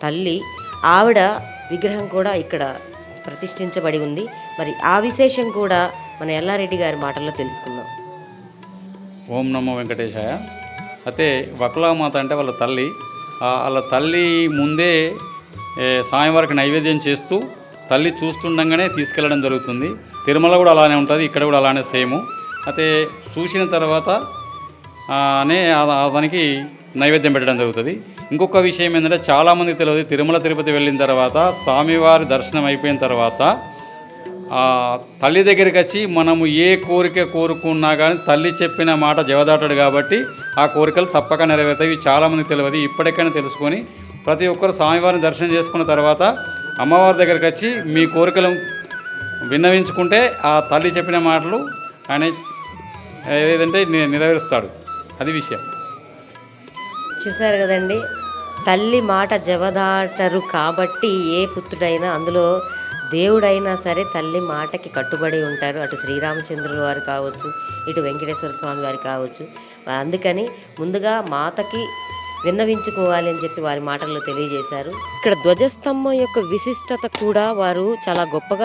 తల్లి ఆవిడ విగ్రహం కూడా ఇక్కడ ప్రతిష్ఠించబడి ఉంది. మరి ఆ విశేషం కూడా మన ఎల్లారెడ్డి గారి మాటల్లో తెలుసుకుందాం. ఓం నమో వెంకటేశాయ. అయితే వకులామాత అంటే వాళ్ళ తల్లి. వాళ్ళ తల్లి ముందే స్వామివారికి నైవేద్యం చేస్తూ తల్లి చూస్తుండగానే తీసుకెళ్ళడం జరుగుతుంది. తిరుమల కూడా అలానే ఉంటుంది, ఇక్కడ కూడా అలానే సేము. అయితే చూసిన తర్వాత అతనికి నైవేద్యం పెట్టడం జరుగుతుంది. ఇంకొక విషయం ఏంటంటే చాలామందికి తెలియదు, తిరుమల తిరుపతి వెళ్ళిన తర్వాత స్వామివారి దర్శనం అయిపోయిన తర్వాత తల్లి దగ్గరికి వచ్చి మనము ఏ కోరిక కోరుకున్నా కానీ తల్లి చెప్పిన మాట జవదాటాడు కాబట్టి ఆ కోరికలు తప్పక నెరవేరుతాయి. చాలామందికి తెలియదు. ఇప్పటికైనా తెలుసుకొని ప్రతి ఒక్కరు స్వామివారిని దర్శనం చేసుకున్న తర్వాత అమ్మవారి దగ్గరికి వచ్చి మీ కోరికలు విన్నవించుకుంటే ఆ తల్లి చెప్పిన మాటలు ఆయన ఏదంటే నెరవేరుస్తాడు. అది విషయం. చూశారు కదండి, తల్లి మాట జవదాటరు కాబట్టి ఏ పుత్రుడైనా, అందులో దేవుడైనా సరే తల్లి మాటకి కట్టుబడి ఉంటారు. అటు శ్రీరామచంద్రుల వారు కావచ్చు, ఇటు వెంకటేశ్వర స్వామి వారు కావచ్చు. అందుకని ముందుగా మాతకి విన్నవించుకోవాలి అని చెప్పి వారి మాటల్లో తెలియజేశారు. ఇక్కడ ధ్వజస్తంభం యొక్క విశిష్టత కూడా వారు చాలా గొప్పగా